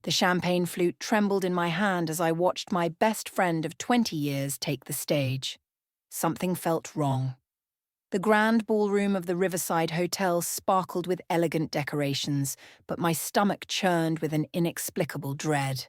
The champagne flute trembled in my hand as I watched my best friend of 20 years take the stage. Something felt wrong. The grand ballroom of the Riverside Hotel sparkled with elegant decorations, but my stomach churned with an inexplicable dread.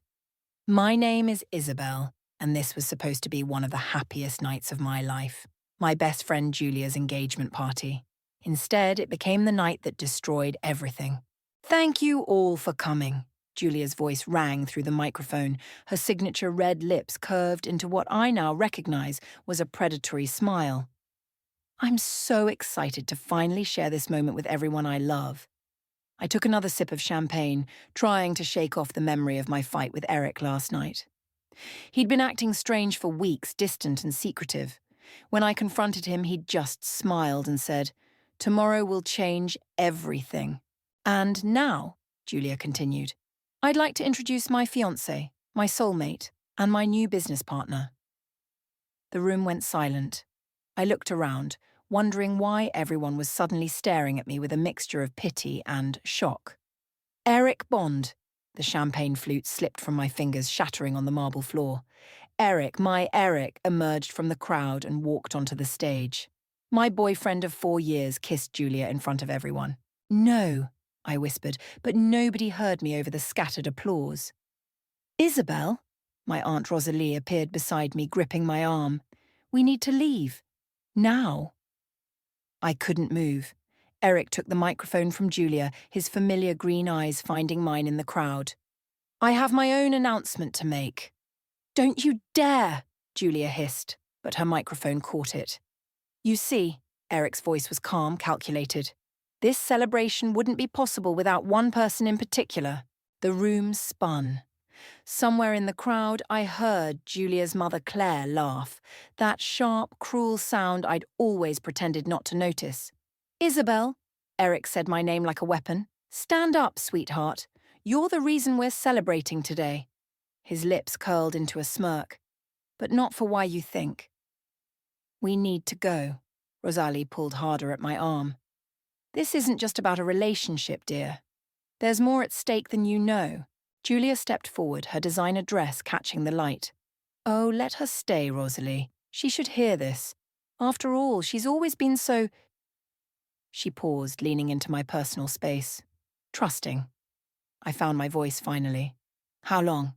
My name is Isabel, and this was supposed to be one of the happiest nights of my life. My best friend Julia's engagement party. Instead, it became the night that destroyed everything. "Thank you all for coming." Julia's voice rang through the microphone, her signature red lips curved into what I now recognize was a predatory smile. I'm so excited to finally share this moment with everyone I love. I took another sip of champagne, trying to shake off the memory of my fight with Eric last night. He'd been acting strange for weeks, distant and secretive. When I confronted him, he'd just smiled and said, "Tomorrow will change everything." "And now," Julia continued, "I'd like to introduce my fiancé, my soulmate, and my new business partner." The room went silent. I looked around, wondering why everyone was suddenly staring at me with a mixture of pity and shock. "Eric Bond." The champagne flute slipped from my fingers, shattering on the marble floor. Eric, my Eric, emerged from the crowd and walked onto the stage. My boyfriend of 4 years kissed Julia in front of everyone. "No," I whispered, but nobody heard me over the scattered applause. "Isabel?" My Aunt Rosalie appeared beside me, gripping my arm. "We need to leave. Now." I couldn't move. Eric took the microphone from Julia, his familiar green eyes finding mine in the crowd. "I have my own announcement to make." "Don't you dare!" Julia hissed, but her microphone caught it. "You see," Eric's voice was calm, calculated. "This celebration wouldn't be possible without one person in particular." The room spun. Somewhere in the crowd, I heard Julia's mother Clare laugh, that sharp, cruel sound I'd always pretended not to notice. "Isabel," Eric said my name like a weapon. "Stand up, sweetheart. You're the reason we're celebrating today." His lips curled into a smirk. "But not for why you think." "We need to go." Rosalie pulled harder at my arm. "This isn't just about a relationship, dear. There's more at stake than you know." Julia stepped forward, her designer dress catching the light. "Oh, let her stay, Rosalie. She should hear this. After all, she's always been so—" She paused, leaning into my personal space. "Trusting." I found my voice finally. "How long?"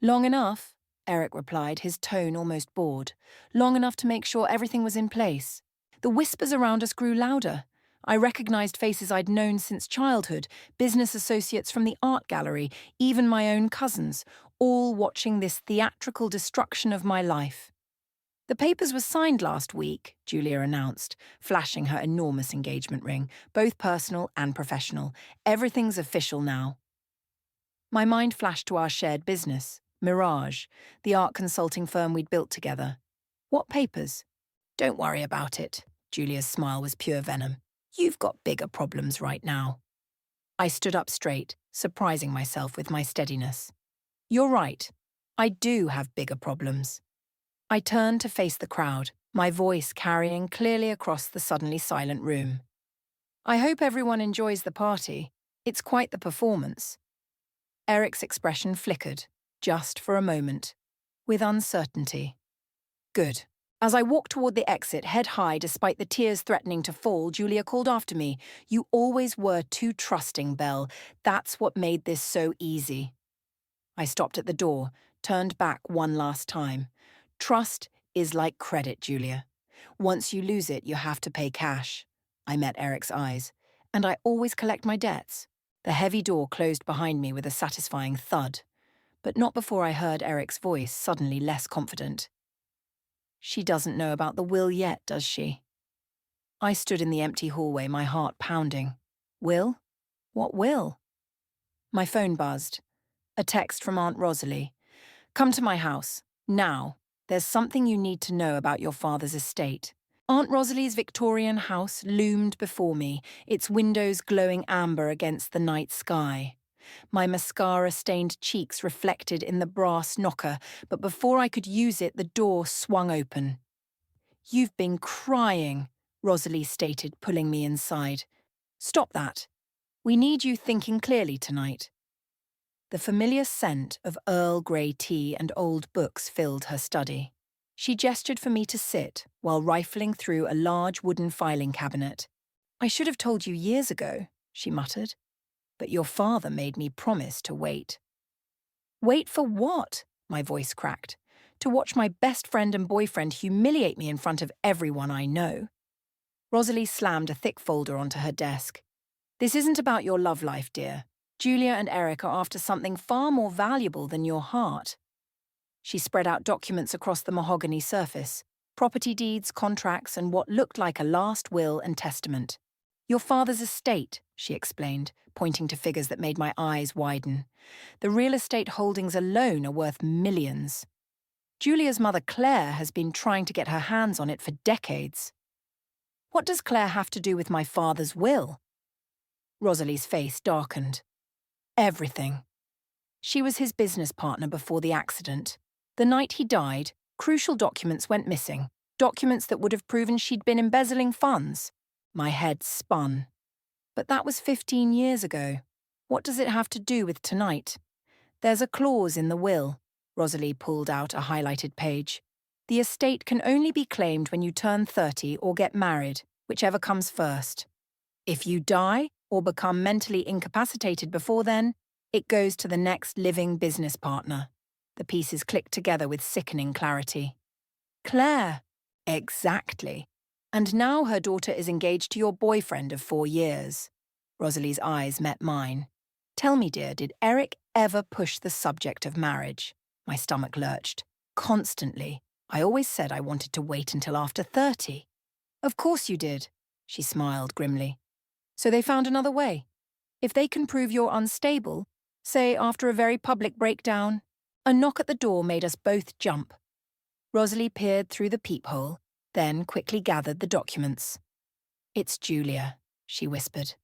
"Long enough," Eric replied, his tone almost bored. "Long enough to make sure everything was in place." The whispers around us grew louder. I recognized faces I'd known since childhood, business associates from the art gallery, even my own cousins, all watching this theatrical destruction of my life. "The papers were signed last week," Julia announced, flashing her enormous engagement ring, both personal and professional. "Everything's official now." My mind flashed to our shared business, Mirage, the art consulting firm we'd built together. "What papers?" "Don't worry about it." Julia's smile was pure venom. "You've got bigger problems right now." I stood up straight, surprising myself with my steadiness. "You're right. I do have bigger problems." I turned to face the crowd, my voice carrying clearly across the suddenly silent room. "I hope everyone enjoys the party. It's quite the performance." Eric's expression flickered, just for a moment, with uncertainty. "Good." As I walked toward the exit, head high despite the tears threatening to fall, Julia called after me. "You always were too trusting, Belle. That's what made this so easy." I stopped at the door, turned back one last time. "Trust is like credit, Julia. Once you lose it, you have to pay cash." I met Eric's eyes. "And I always collect my debts." The heavy door closed behind me with a satisfying thud, but not before I heard Eric's voice, suddenly less confident. "She doesn't know about the will yet, does she?" I stood in the empty hallway, my heart pounding. Will? What will? My phone buzzed. A text from Aunt Rosalie. "Come to my house, now. There's something you need to know about your father's estate." Aunt Rosalie's Victorian house loomed before me, its windows glowing amber against the night sky. My mascara-stained cheeks reflected in the brass knocker, but before I could use it, the door swung open. "You've been crying," Rosalie stated, pulling me inside. "Stop that. We need you thinking clearly tonight." The familiar scent of Earl Grey tea and old books filled her study. She gestured for me to sit while rifling through a large wooden filing cabinet. "I should have told you years ago," she muttered, "but your father made me promise to wait." "Wait for what?" my voice cracked. "To watch my best friend and boyfriend humiliate me in front of everyone I know." Rosalie slammed a thick folder onto her desk. "This isn't about your love life, dear. Julia and Eric are after something far more valuable than your heart." She spread out documents across the mahogany surface, property deeds, contracts, and what looked like a last will and testament. "Your father's estate," she explained, pointing to figures that made my eyes widen. "The real estate holdings alone are worth millions. Julia's mother, Clare, has been trying to get her hands on it for decades." "What does Clare have to do with my father's will?" Rosalie's face darkened. "Everything. She was his business partner before the accident. The night he died, crucial documents went missing, documents that would have proven she'd been embezzling funds." My head spun. "But that was 15 years ago. What does it have to do with tonight?" "There's a clause in the will." Rosalie pulled out a highlighted page. "The estate can only be claimed when you turn 30 or get married, whichever comes first. If you die or become mentally incapacitated before then, it goes to the next living business partner." The pieces clicked together with sickening clarity. "Claire." "Exactly. And now her daughter is engaged to your boyfriend of 4 years. Rosalie's eyes met mine. "Tell me, dear, did Eric ever push the subject of marriage?" My stomach lurched. "Constantly. I always said I wanted to wait until after 30. "Of course you did," she smiled grimly. "So they found another way. If they can prove you're unstable, say after a very public breakdown." A knock at the door made us both jump. Rosalie peered through the peephole, then quickly gathered the documents. "It's Julia," she whispered.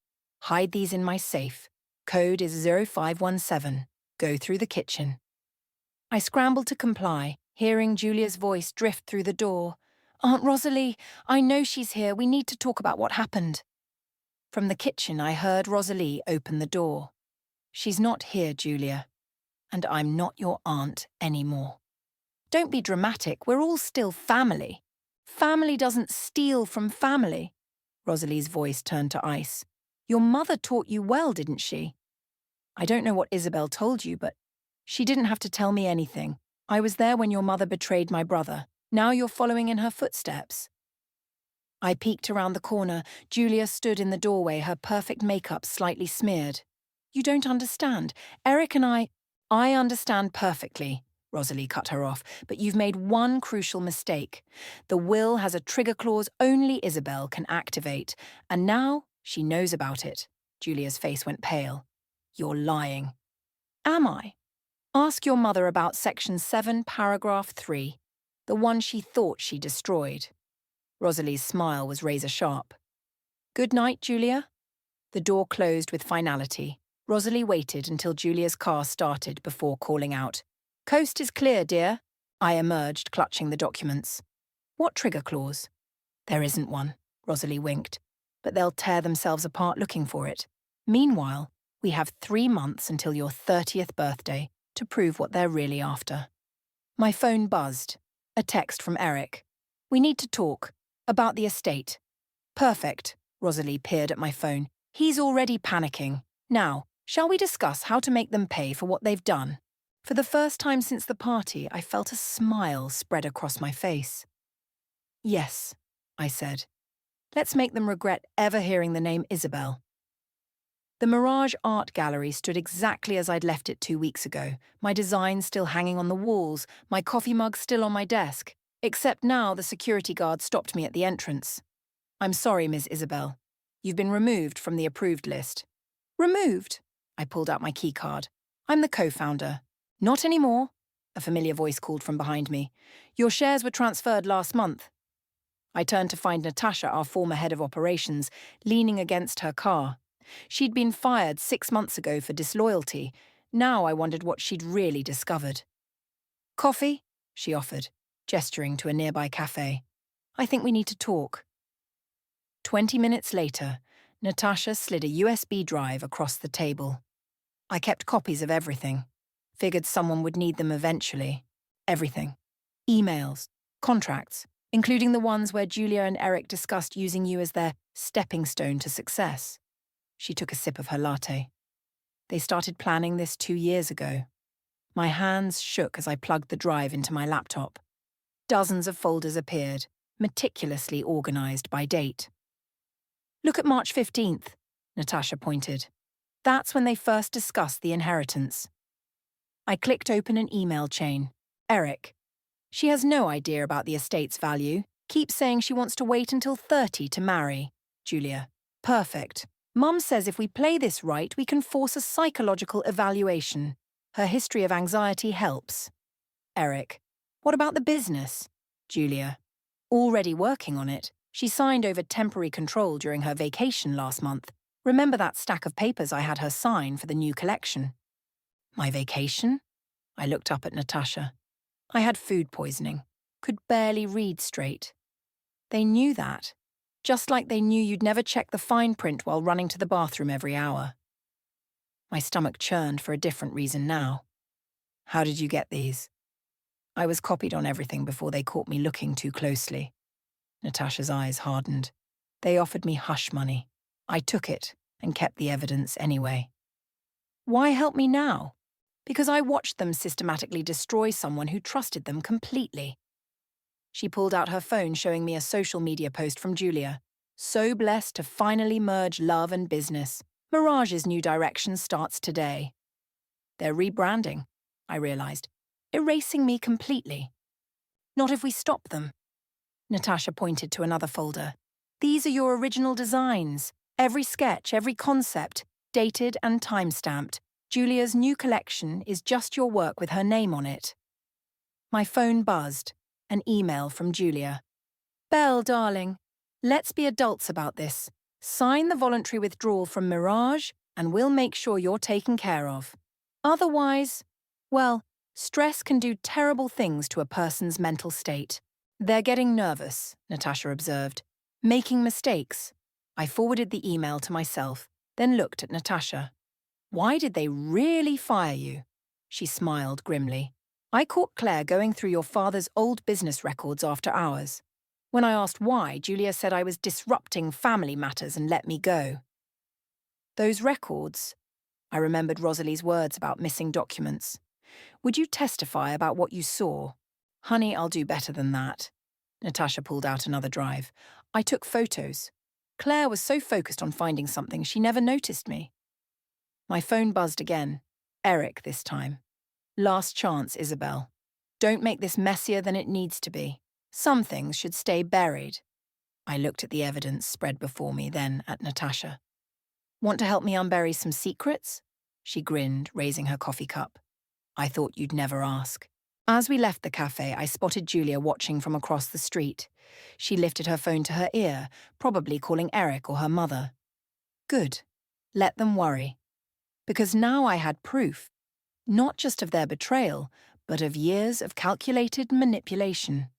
"Hide these in my safe. Code is 0517. Go through the kitchen." I scrambled to comply, hearing Julia's voice drift through the door. "Aunt Rosalie, I know she's here. We need to talk about what happened." From the kitchen, I heard Rosalie open the door. "She's not here, Julia. And I'm not your aunt anymore." "Don't be dramatic. We're all still family." "Family doesn't steal from family." Rosalie's voice turned to ice. "Your mother taught you well, didn't she?" "I don't know what Isabel told you, but she didn't have to tell me anything. I was there when your mother betrayed my brother. Now you're following in her footsteps." I peeked around the corner. Julia stood in the doorway, her perfect makeup slightly smeared. "You don't understand. Eric and I understand perfectly," Rosalie cut her off, "but you've made one crucial mistake. The will has a trigger clause only Isabel can activate, and now she knows about it." Julia's face went pale. "You're lying." "Am I? Ask your mother about Section 7, Paragraph 3, the one she thought she destroyed." Rosalie's smile was razor-sharp. "Good night, Julia." The door closed with finality. Rosalie waited until Julia's car started before calling out, "Coast is clear, dear." I emerged, clutching the documents. "What trigger clause?" "There isn't one," Rosalie winked, "but they'll tear themselves apart looking for it. Meanwhile, we have 3 months until your 30th birthday to prove what they're really after." My phone buzzed. A text from Eric. "We need to talk. About the estate." "Perfect." Rosalie peered at my phone. "He's already panicking. Now, shall we discuss how to make them pay for what they've done?" For the first time since the party, I felt a smile spread across my face. "Yes," I said. "Let's make them regret ever hearing the name Isabel." The Mirage Art Gallery stood exactly as I'd left it 2 weeks ago, my design still hanging on the walls, my coffee mug still on my desk, except now the security guard stopped me at the entrance. "I'm sorry, Ms. Isabel. You've been removed from the approved list." "Removed?" I pulled out my keycard. "I'm the co-founder." "Not anymore," a familiar voice called from behind me. "Your shares were transferred last month." I turned to find Natasha, our former head of operations, leaning against her car. She'd been fired 6 months ago for disloyalty. Now I wondered what she'd really discovered. "Coffee?" she offered, gesturing to a nearby cafe. "I think we need to talk." 20 minutes later, Natasha slid a USB drive across the table. I kept copies of everything. Figured someone would need them eventually. Everything. Emails, contracts, including the ones where Julia and Eric discussed using you as their stepping stone to success. She took a sip of her latte. They started planning this 2 years ago. My hands shook as I plugged the drive into my laptop. Dozens of folders appeared, meticulously organized by date. Look at March 15th, Natasha pointed. That's when they first discussed the inheritance. I clicked open an email chain. Eric. She has no idea about the estate's value. Keeps saying she wants to wait until 30 to marry. Julia. Perfect. Mum says if we play this right, we can force a psychological evaluation. Her history of anxiety helps. Eric. What about the business? Julia. Already working on it. She signed over temporary control during her vacation last month. Remember that stack of papers I had her sign for the new collection? My vacation? I looked up at Natasha. I had food poisoning. Could barely read straight. They knew that. Just like they knew you'd never check the fine print while running to the bathroom every hour. My stomach churned for a different reason now. How did you get these? I was copied on everything before they caught me looking too closely. Natasha's eyes hardened. They offered me hush money. I took it and kept the evidence anyway. Why help me now? Because I watched them systematically destroy someone who trusted them completely. She pulled out her phone showing me a social media post from Julia. So blessed to finally merge love and business. Mirage's new direction starts today. They're rebranding, I realized, erasing me completely. Not if we stop them. Natasha pointed to another folder. These are your original designs. Every sketch, every concept, dated and time-stamped. Julia's new collection is just your work with her name on it. My phone buzzed. An email from Julia. Belle, darling, let's be adults about this. Sign the voluntary withdrawal from Mirage, and we'll make sure you're taken care of. Otherwise, well, stress can do terrible things to a person's mental state. They're getting nervous, Natasha observed. Making mistakes. I forwarded the email to myself, then looked at Natasha. Why did they really fire you? She smiled grimly. I caught Clare going through your father's old business records after hours. When I asked why, Julia said I was disrupting family matters and let me go. Those records, I remembered Rosalie's words about missing documents. Would you testify about what you saw? Honey, I'll do better than that. Natasha pulled out another drive. I took photos. Claire was so focused on finding something she never noticed me. My phone buzzed again. Eric this time. Last chance, Isabel. Don't make this messier than it needs to be. Some things should stay buried. I looked at the evidence spread before me, then at Natasha. Want to help me unbury some secrets? She grinned, raising her coffee cup. I thought you'd never ask. As we left the cafe, I spotted Julia watching from across the street. She lifted her phone to her ear, probably calling Eric or her mother. Good. Let them worry. Because now I had proof. Not just of their betrayal, but of years of calculated manipulation.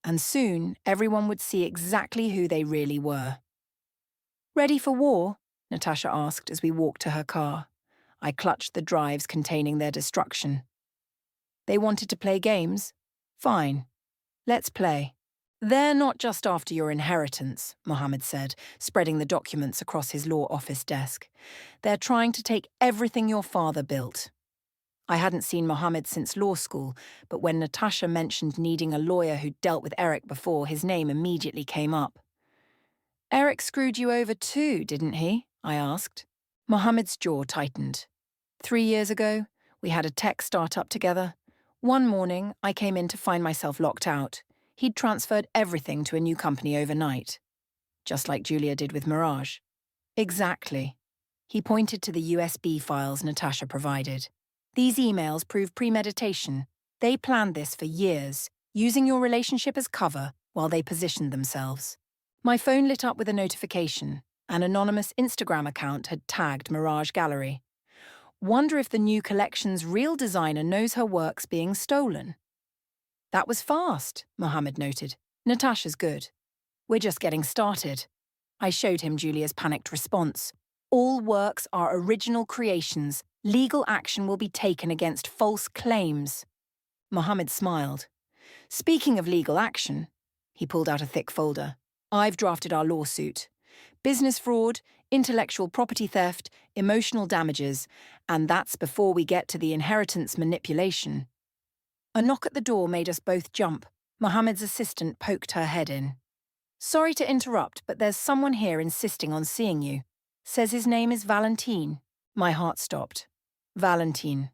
And soon, everyone would see exactly who they really were. Ready for war? Natasha asked as we walked to her car. I clutched the drives containing their destruction. They wanted to play games? Fine. Let's play. They're not just after your inheritance, Mohammed said, spreading the documents across his law office desk. They're trying to take everything your father built. I hadn't seen Mohammed since law school, but when Natasha mentioned needing a lawyer who'd dealt with Eric before, his name immediately came up. Eric screwed you over too, didn't he? I asked. Mohammed's jaw tightened. 3 years ago, we had a tech startup together. One morning, I came in to find myself locked out. He'd transferred everything to a new company overnight. Just like Julia did with Mirage. Exactly. He pointed to the USB files Natasha provided. These emails prove premeditation. They planned this for years, using your relationship as cover while they positioned themselves. My phone lit up with a notification. An anonymous Instagram account had tagged Mirage Gallery. Wonder if the new collection's real designer knows her work's being stolen. That was fast, Mohammed noted. Natasha's good. We're just getting started. I showed him Julia's panicked response. All works are original creations. Legal action will be taken against false claims. Mohammed smiled. Speaking of legal action, he pulled out a thick folder. I've drafted our lawsuit. Business fraud, intellectual property theft, emotional damages, and that's before we get to the inheritance manipulation. A knock at the door made us both jump. Mohammed's assistant poked her head in. Sorry to interrupt, but there's someone here insisting on seeing you. Says his name is Valentine. My heart stopped. Valentine,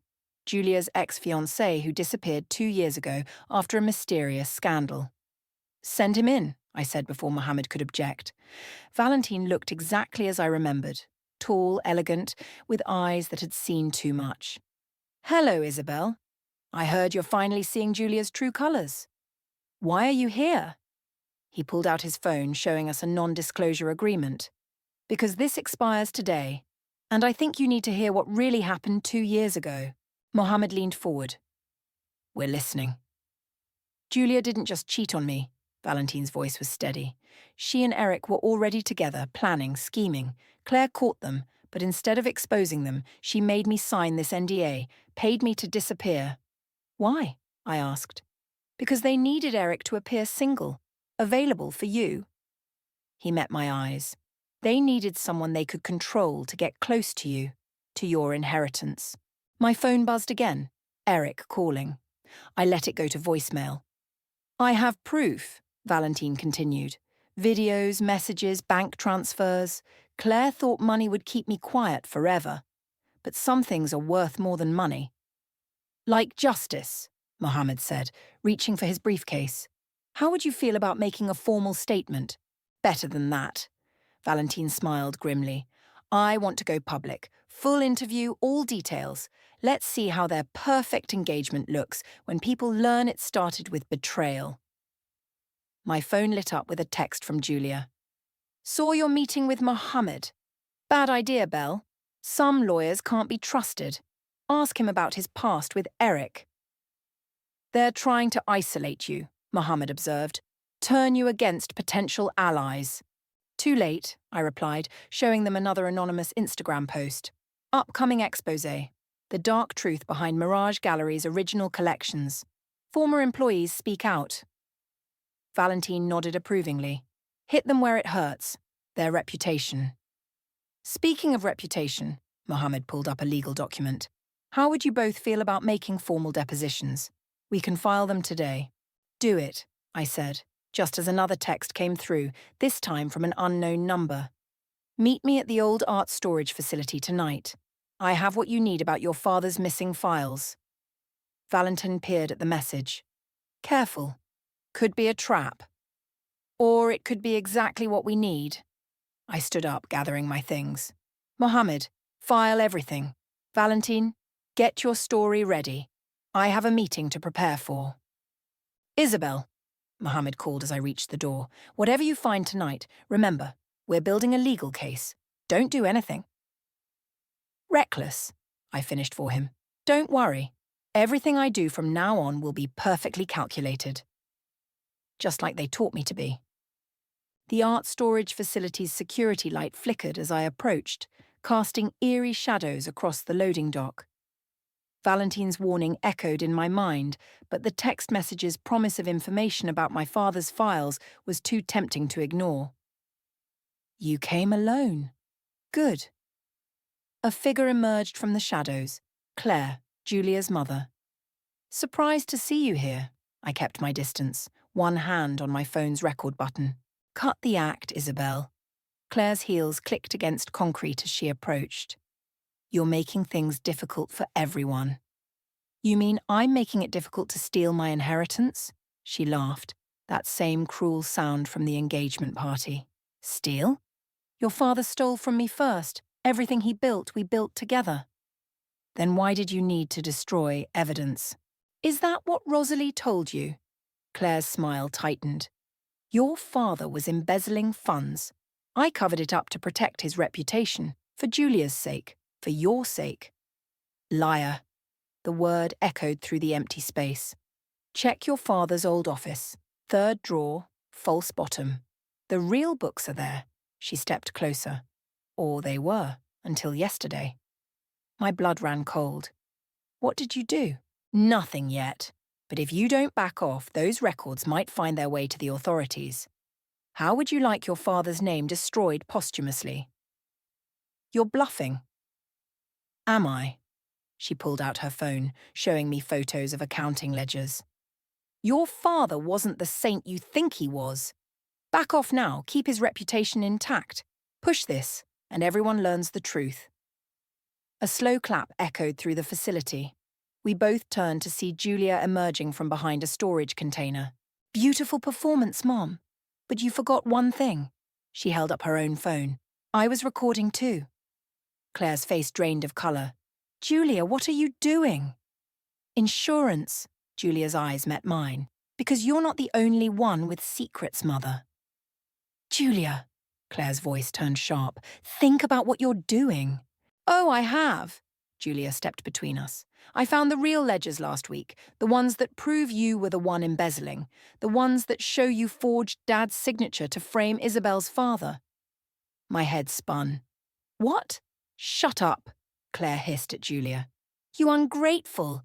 Julia's ex-fiancé who disappeared 2 years ago after a mysterious scandal. Send him in, I said before Mohammed could object. Valentine looked exactly as I remembered. Tall, elegant, with eyes that had seen too much. Hello, Isabel. I heard you're finally seeing Julia's true colours. Why are you here? He pulled out his phone, showing us a non-disclosure agreement. Because this expires today, and I think you need to hear what really happened 2 years ago. Mohammed leaned forward. We're listening. Julia didn't just cheat on me. Valentine's voice was steady. She and Eric were already together, planning, scheming. Claire caught them, but instead of exposing them, she made me sign this NDA, paid me to disappear. Why? I asked. Because they needed Eric to appear single, available for you. He met my eyes. They needed someone they could control to get close to you, to your inheritance. My phone buzzed again. Eric calling. I let it go to voicemail. I have proof, Valentine continued. Videos, messages, bank transfers. Claire thought money would keep me quiet forever. But some things are worth more than money. Like justice, Mohammed said, reaching for his briefcase. How would you feel about making a formal statement? Better than that. Valentine smiled grimly. I want to go public. Full interview, all details. Let's see how their perfect engagement looks when people learn it started with betrayal. My phone lit up with a text from Julia. Saw your meeting with Mohammed. Bad idea, Belle. Some lawyers can't be trusted. Ask him about his past with Eric. They're trying to isolate you, Mohammed observed. Turn you against potential allies. Too late, I replied, showing them another anonymous Instagram post. Upcoming exposé. The dark truth behind Mirage Gallery's original collections. Former employees speak out. Valentine nodded approvingly. Hit them where it hurts. Their reputation. Speaking of reputation, Mohammed pulled up a legal document. How would you both feel about making formal depositions? We can file them today. Do it, I said, just as another text came through, this time from an unknown number. Meet me at the old art storage facility tonight. I have what you need about your father's missing files. Valentine peered at the message. Careful. Could be a trap. Or it could be exactly what we need. I stood up, gathering my things. Mohammed, file everything. Valentine, get your story ready. I have a meeting to prepare for. Isabel, Mohammed called as I reached the door. Whatever you find tonight, remember, we're building a legal case. Don't do anything. Reckless, I finished for him. Don't worry. Everything I do from now on will be perfectly calculated. Just like they taught me to be. The art storage facility's security light flickered as I approached, casting eerie shadows across the loading dock. Valentine's warning echoed in my mind, but the text message's promise of information about my father's files was too tempting to ignore. You came alone. Good. A figure emerged from the shadows, Clare, Julia's mother. Surprised to see you here. I kept my distance, one hand on my phone's record button. Cut the act, Isabel. Claire's heels clicked against concrete as she approached. You're making things difficult for everyone. You mean I'm making it difficult to steal my inheritance? She laughed, that same cruel sound from the engagement party. Steal? Your father stole from me first. Everything he built, we built together. Then why did you need to destroy evidence? Is that what Rosalie told you? Claire's smile tightened. Your father was embezzling funds. I covered it up to protect his reputation, for Julia's sake, for your sake. Liar. The word echoed through the empty space. Check your father's old office. Third drawer, false bottom. The real books are there. She stepped closer. Or they were. until yesterday. My blood ran cold. What did you do? Nothing yet. But if you don't back off, those records might find their way to the authorities. How would you like your father's name destroyed posthumously? You're bluffing. Am I? She pulled out her phone, showing me photos of accounting ledgers. Your father wasn't the saint you think he was. Back off now, keep his reputation intact. Push this, and everyone learns the truth. A slow clap echoed through the facility. We both turned to see Julia emerging from behind a storage container. Beautiful performance, Mom. But you forgot one thing. She held up her own phone. I was recording too. Claire's face drained of colour. Julia, what are you doing? Insurance. Julia's eyes met mine. Because you're not the only one with secrets, Mother. Julia, Claire's voice turned sharp. Think about what you're doing. Oh, I have. Julia stepped between us. I found the real ledgers last week, the ones that prove you were the one embezzling, the ones that show you forged Dad's signature to frame Isabel's father. My head spun. What? Shut up, Claire hissed at Julia. You ungrateful.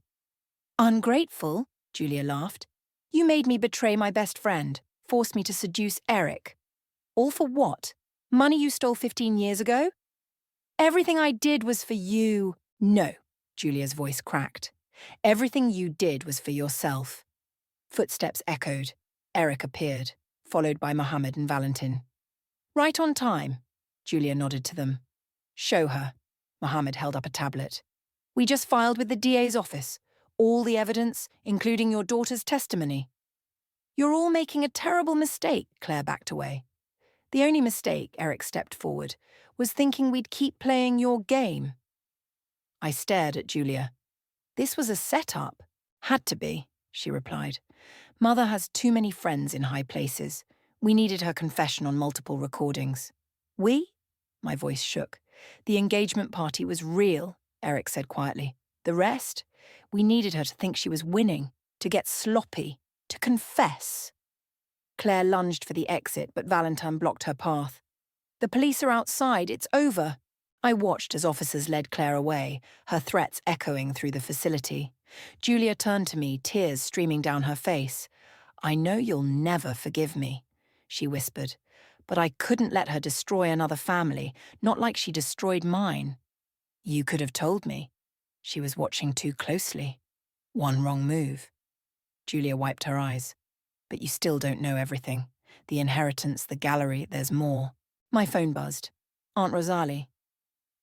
Ungrateful? Julia laughed. You made me betray my best friend, forced me to seduce Eric. All for what? Money you stole 15 years ago? Everything I did was for you. No, Julia's voice cracked. Everything you did was for yourself. Footsteps echoed. Eric appeared, followed by Mohammed and Valentin. Right on time, Julia nodded to them. Show her. Mohammed held up a tablet. We just filed with the DA's office. All the evidence, including your daughter's testimony. You're all making a terrible mistake, Claire backed away. The only mistake, Eric stepped forward, was thinking we'd keep playing your game. I stared at Julia. This was a setup. Had to be, she replied. Mother has too many friends in high places. We needed her confession on multiple recordings. We? My voice shook. The engagement party was real, Eric said quietly. The rest? We needed her to think she was winning, to get sloppy, to confess. Claire lunged for the exit, but Valentin blocked her path. The police are outside, it's over. I watched as officers led Claire away, her threats echoing through the facility. Julia turned to me, tears streaming down her face. I know you'll never forgive me, she whispered, but I couldn't let her destroy another family, not like she destroyed mine. You could have told me. She was watching too closely. One wrong move. Julia wiped her eyes. But you still don't know everything. The inheritance, the gallery, there's more. My phone buzzed. Aunt Rosalie.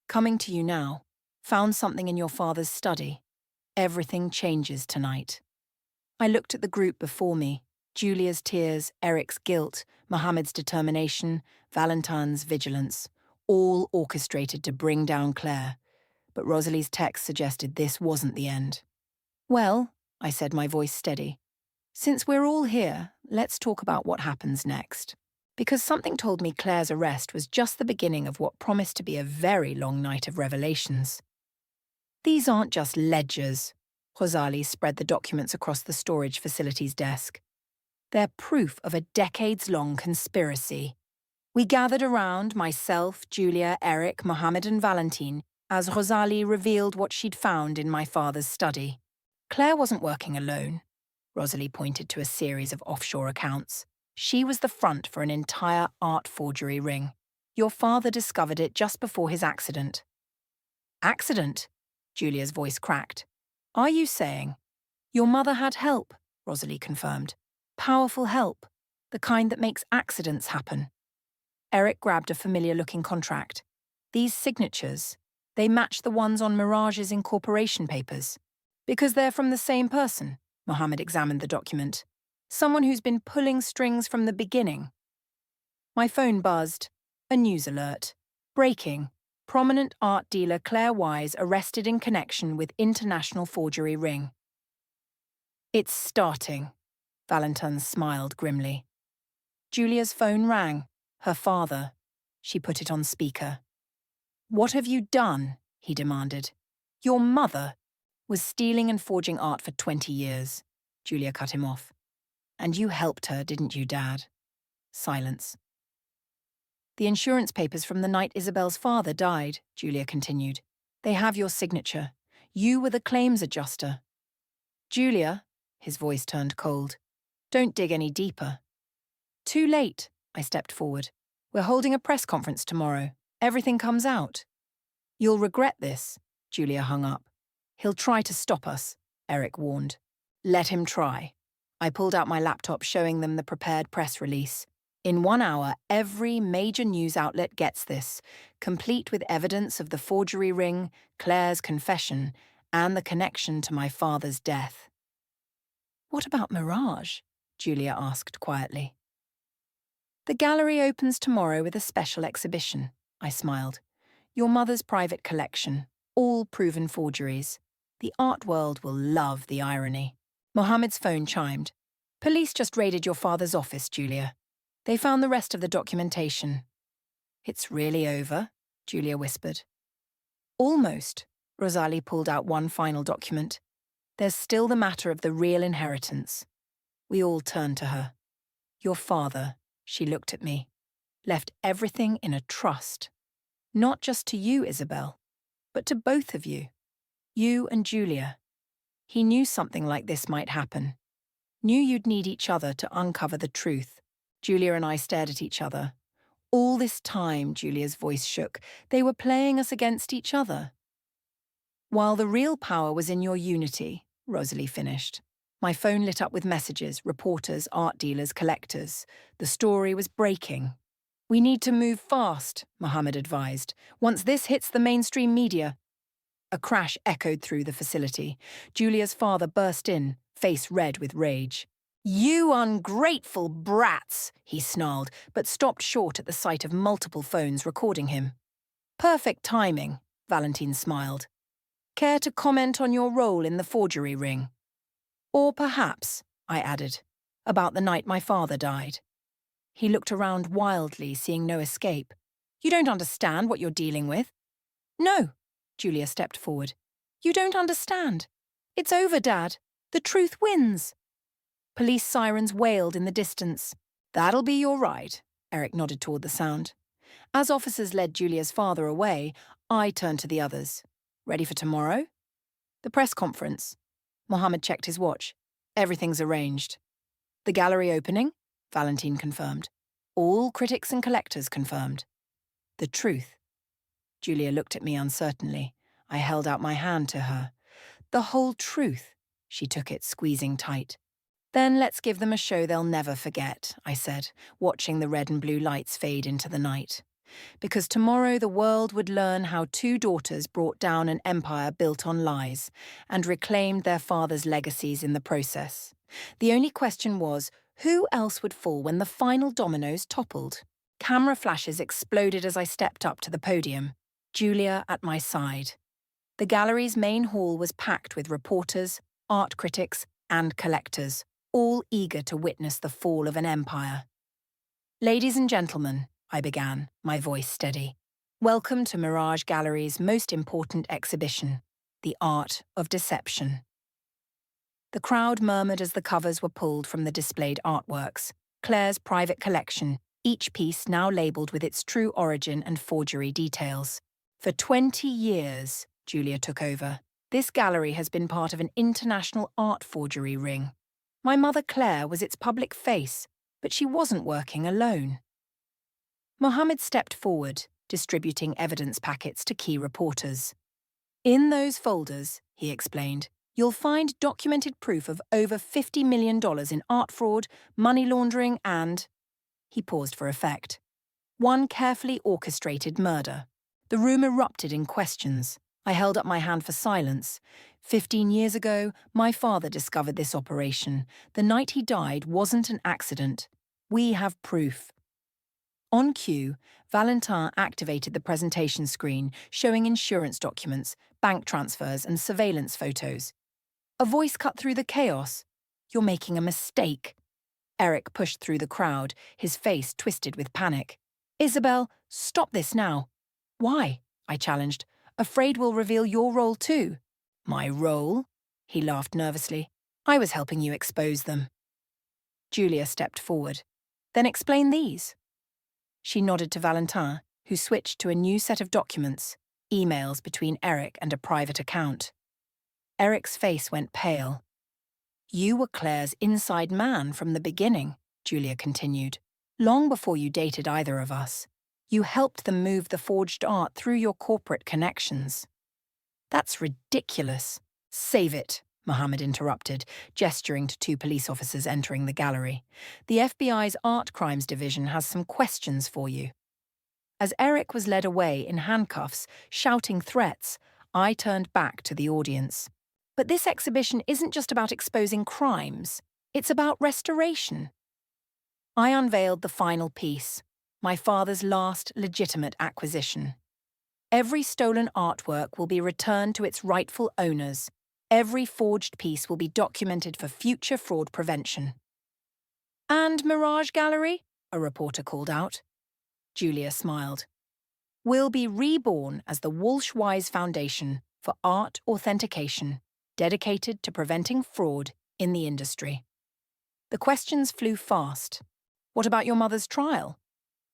Coming to you now. Found something in your father's study. Everything changes tonight. I looked at the group before me. Julia's tears, Eric's guilt, Mohammed's determination, Valentin's vigilance. All orchestrated to bring down Claire. But Rosalie's text suggested this wasn't the end. Well, I said, my voice steady. Since we're all here, let's talk about what happens next. Because something told me Claire's arrest was just the beginning of what promised to be a very long night of revelations. These aren't just ledgers. Rosalie spread the documents across the storage facility's desk. They're proof of a decades-long conspiracy. We gathered around, myself, Julia, Eric, Mohammed and Valentin, as Rosalie revealed what she'd found in my father's study. Claire wasn't working alone. Rosalie pointed to a series of offshore accounts. She was the front for an entire art forgery ring. Your father discovered it just before his accident. Accident? Julia's voice cracked. Are you saying? Your mother had help, Rosalie confirmed. Powerful help. The kind that makes accidents happen. Eric grabbed a familiar-looking contract. These signatures, they match the ones on Mirage's incorporation papers. Because they're from the same person, Mohammed examined the document. Someone who's been pulling strings from the beginning. My phone buzzed. A news alert. Breaking. Prominent art dealer Clare Wise arrested in connection with international forgery ring. It's starting. Valentin smiled grimly. Julia's phone rang. Her father. She put it on speaker. What have you done? He demanded. Your mother was stealing and forging art for 20 years. Julia cut him off. And you helped her, didn't you, Dad? Silence. The insurance papers from the night Isabel's father died, Julia continued. They have your signature. You were the claims adjuster. Julia, his voice turned cold. Don't dig any deeper. Too late, I stepped forward. We're holding a press conference tomorrow. Everything comes out. You'll regret this, Julia hung up. He'll try to stop us, Eric warned. Let him try. I pulled out my laptop, showing them the prepared press release. In 1 hour, every major news outlet gets this, complete with evidence of the forgery ring, Claire's confession, and the connection to my father's death. What about Mirage? Julia asked quietly. The gallery opens tomorrow with a special exhibition, I smiled. Your mother's private collection, all proven forgeries. The art world will love the irony. Mohammed's phone chimed. Police just raided your father's office, Julia. They found the rest of the documentation. It's really over, Julia whispered. Almost. Rosalie pulled out one final document. There's still the matter of the real inheritance. We all turned to her. Your father, she looked at me, left everything in a trust. Not just to you, Isabel, but to both of you. You and Julia. He knew something like this might happen. Knew you'd need each other to uncover the truth. Julia and I stared at each other. All this time, Julia's voice shook, they were playing us against each other. While the real power was in your unity, Rosalie finished. My phone lit up with messages, reporters, art dealers, collectors. The story was breaking. We need to move fast, Mohammed advised. Once this hits the mainstream media. A crash echoed through the facility. Julia's father burst in, face red with rage. You ungrateful brats, he snarled, but stopped short at the sight of multiple phones recording him. Perfect timing, Valentine smiled. Care to comment on your role in the forgery ring? Or perhaps, I added, about the night my father died. He looked around wildly, seeing no escape. You don't understand what you're dealing with. No, Julia stepped forward. You don't understand. It's over, Dad. The truth wins. Police sirens wailed in the distance. That'll be your ride, Eric nodded toward the sound. As officers led Julia's father away, I turned to the others. Ready for tomorrow? The press conference. Mohammed checked his watch. Everything's arranged. The gallery opening? Valentine confirmed. All critics and collectors confirmed. The truth. Julia looked at me uncertainly. I held out my hand to her. The whole truth. She took it, squeezing tight. Then let's give them a show they'll never forget, I said, watching the red and blue lights fade into the night. Because tomorrow the world would learn how two daughters brought down an empire built on lies and reclaimed their father's legacies in the process. The only question was, who else would fall when the final dominoes toppled? Camera flashes exploded as I stepped up to the podium, Julia at my side. The gallery's main hall was packed with reporters, art critics, and collectors, all eager to witness the fall of an empire. Ladies and gentlemen, I began, my voice steady. Welcome to Mirage Gallery's most important exhibition, The Art of Deception. The crowd murmured as the covers were pulled from the displayed artworks, Claire's private collection, each piece now labelled with its true origin and forgery details. For 20 years, Julia took over, this gallery has been part of an international art forgery ring. My mother Clare was its public face, but she wasn't working alone. Mohammed stepped forward, distributing evidence packets to key reporters. In those folders, he explained, you'll find documented proof of over $50 million in art fraud, money laundering and... He paused for effect. One carefully orchestrated murder. The room erupted in questions. I held up my hand for silence. 15 years ago, my father discovered this operation. The night he died wasn't an accident. We have proof. On cue, Valentin activated the presentation screen, showing insurance documents, bank transfers, and surveillance photos. A voice cut through the chaos. You're making a mistake. Eric pushed through the crowd, his face twisted with panic. Isabel, stop this now. Why? I challenged. Afraid we'll reveal your role too. My role? He laughed nervously. I was helping you expose them. Julia stepped forward. Then explain these. She nodded to Valentin, who switched to a new set of documents, emails between Eric and a private account. Eric's face went pale. You were Claire's inside man from the beginning, Julia continued. Long before you dated either of us. You helped them move the forged art through your corporate connections. That's ridiculous. Save it, Mohammed interrupted, gesturing to two police officers entering the gallery. The FBI's Art Crimes Division has some questions for you. As Eric was led away in handcuffs, shouting threats, I turned back to the audience. But this exhibition isn't just about exposing crimes. It's about restoration. I unveiled the final piece, my father's last legitimate acquisition. Every stolen artwork will be returned to its rightful owners. Every forged piece will be documented for future fraud prevention. And Mirage Gallery? A reporter called out. Julia smiled. Will be reborn as the Walsh Wise Foundation for Art Authentication, dedicated to preventing fraud in the industry. The questions flew fast. What about your mother's trial?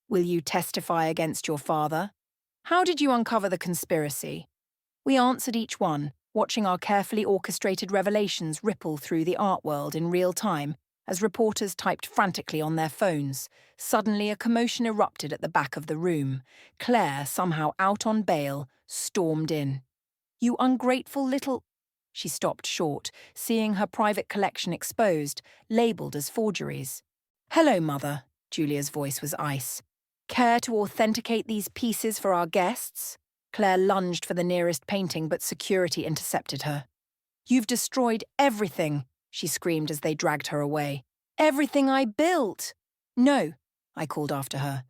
Will you testify against your father? How did you uncover the conspiracy? We answered each one, watching our carefully orchestrated revelations ripple through the art world in real time as reporters typed frantically on their phones. Suddenly, a commotion erupted at the back of the room. Claire, somehow out on bail, stormed in. You ungrateful little... She stopped short, seeing her private collection exposed, labelled as forgeries. Hello, Mother. Julia's voice was ice. Care to authenticate these pieces for our guests? Claire lunged for the nearest painting, but security intercepted her. You've destroyed everything, she screamed as they dragged her away. Everything I built! No, I called after her.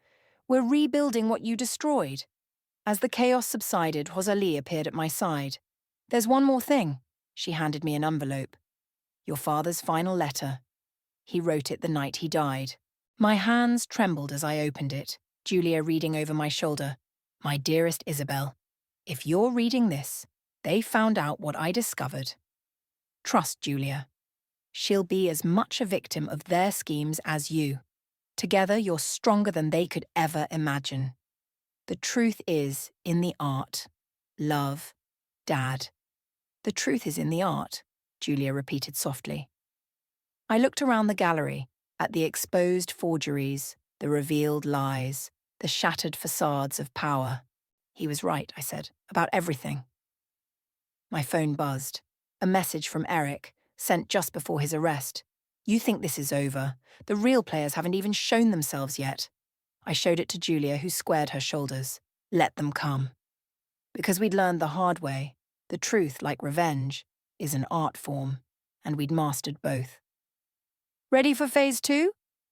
We're rebuilding what you destroyed. As the chaos subsided, Rosalie appeared at my side. There's one more thing. She handed me an envelope. Your father's final letter. He wrote it the night he died. My hands trembled as I opened it, Julia reading over my shoulder. My dearest Isabel, if you're reading this, they found out what I discovered. Trust Julia. She'll be as much a victim of their schemes as you. Together, you're stronger than they could ever imagine. The truth is in the art. Love, Dad. The truth is in the art, Julia repeated softly. I looked around the gallery, at the exposed forgeries, the revealed lies, the shattered facades of power. He was right, I said, about everything. My phone buzzed. A message from Eric, sent just before his arrest. You think this is over. The real players haven't even shown themselves yet. I showed it to Julia, who squared her shoulders. Let them come. Because we'd learned the hard way, the truth, like revenge, is an art form, and we'd mastered both. Ready for phase 2?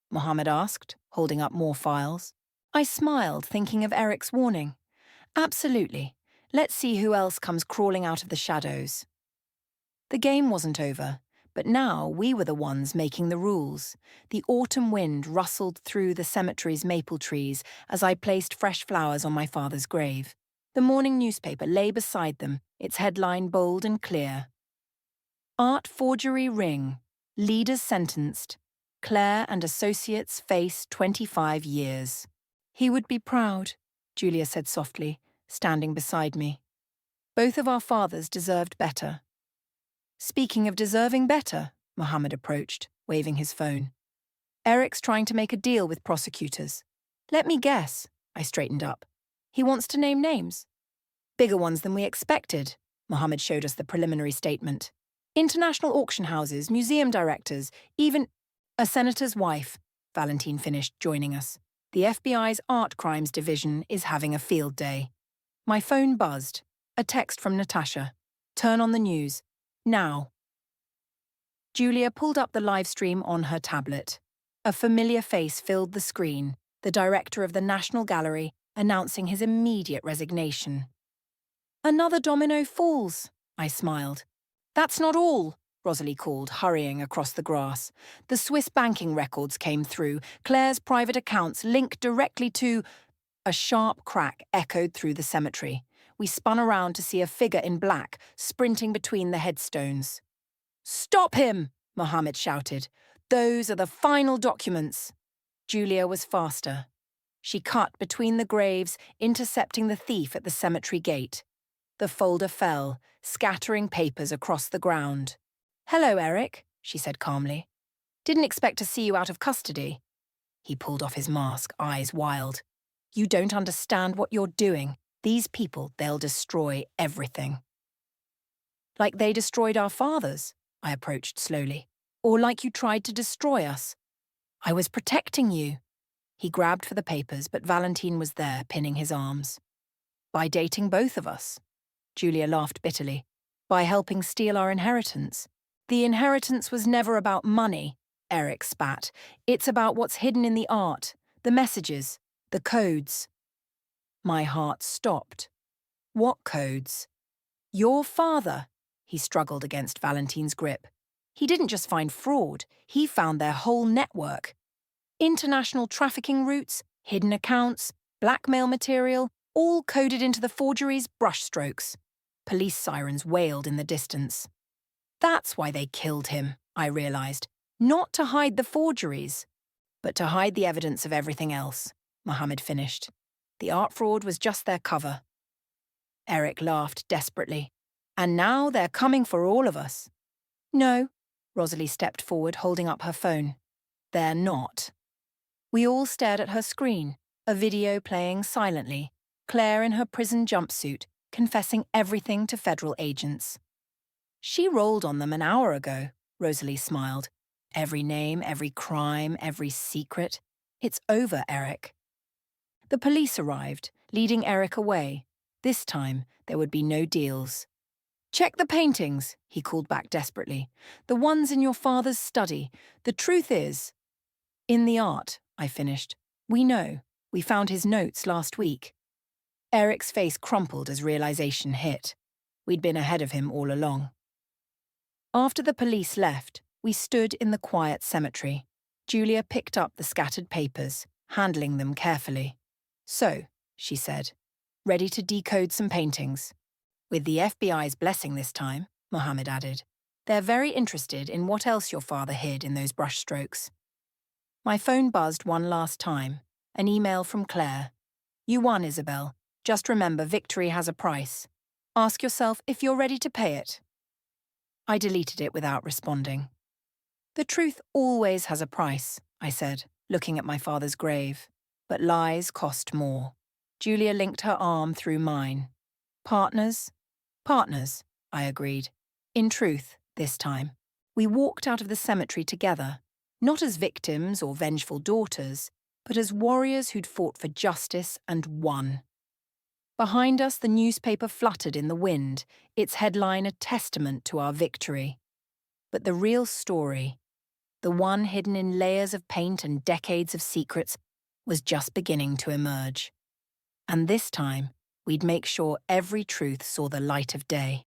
Mohammed asked, holding up more files. I smiled, thinking of Eric's warning. Absolutely. Let's see who else comes crawling out of the shadows. The game wasn't over, but now we were the ones making the rules. The autumn wind rustled through the cemetery's maple trees as I placed fresh flowers on my father's grave. The morning newspaper lay beside them, its headline bold and clear. Art forgery ring. Leaders sentenced. Clare and associates face 25 years. He would be proud, Julia said softly, standing beside me. Both of our fathers deserved better. Speaking of deserving better, Mohammed approached, waving his phone. Eric's trying to make a deal with prosecutors. Let me guess, I straightened up. He wants to name names. Bigger ones than we expected, Mohammed showed us the preliminary statement. International auction houses, museum directors, even a senator's wife, Valentine finished, joining us. The FBI's Art Crimes Division is having a field day. My phone buzzed. A text from Natasha. Turn on the news. Now. Julia pulled up the live stream on her tablet. A familiar face filled the screen, the director of the National Gallery announcing his immediate resignation. Another domino falls, I smiled. That's not all, Rosalie called, hurrying across the grass. The Swiss banking records came through, Claire's private accounts linked directly to... A sharp crack echoed through the cemetery. We spun around to see a figure in black, sprinting between the headstones. Stop him, Mohammed shouted. Those are the final documents. Julia was faster. She cut between the graves, intercepting the thief at the cemetery gate. The folder fell, scattering papers across the ground. "Hello, Eric," she said calmly. "Didn't expect to see you out of custody." He pulled off his mask, eyes wild. "You don't understand what you're doing. These people, they'll destroy everything." "Like they destroyed our fathers," I approached slowly. "Or like you tried to destroy us." "I was protecting you." He grabbed for the papers, but Valentine was there, pinning his arms. "By dating both of us." Julia laughed bitterly. "By helping steal our inheritance." "The inheritance was never about money," Eric spat. "It's about what's hidden in the art, the messages, the codes." My heart stopped. "What codes?" "Your father," he struggled against Valentine's grip. "He didn't just find fraud, he found their whole network. International trafficking routes, hidden accounts, blackmail material, all coded into the forgery's brushstrokes." Police sirens wailed in the distance. "That's why they killed him," I realized. "Not to hide the forgeries, but to hide the evidence of everything else," Mohammed finished. "The art fraud was just their cover." Eric laughed desperately. "And now they're coming for all of us." "No," Rosalie stepped forward, holding up her phone. "They're not." We all stared at her screen, a video playing silently, Claire in her prison jumpsuit, confessing everything to federal agents. "She rolled on them an hour ago," Rosalie smiled. "Every name, every crime, every secret. It's over, Eric." The police arrived, leading Eric away. This time, there would be no deals. "Check the paintings," he called back desperately. "The ones in your father's study. The truth is—" "In the art," I finished. "We know. We found his notes last week." Eric's face crumpled as realization hit. We'd been ahead of him all along. After the police left, we stood in the quiet cemetery. Julia picked up the scattered papers, handling them carefully. "So," she said, "ready to decode some paintings?" "With the FBI's blessing this time," Mohammed added. "They're very interested in what else your father hid in those brushstrokes." My phone buzzed one last time, an email from Claire. "You won, Isabel. Just remember, victory has a price. Ask yourself if you're ready to pay it." I deleted it without responding. "The truth always has a price," I said, looking at my father's grave. "But lies cost more." Julia linked her arm through mine. "Partners?" "Partners," I agreed. "In truth, this time." We walked out of the cemetery together, not as victims or vengeful daughters, but as warriors who'd fought for justice and won. Behind us, the newspaper fluttered in the wind, its headline a testament to our victory. But the real story, the one hidden in layers of paint and decades of secrets, was just beginning to emerge. And this time, we'd make sure every truth saw the light of day.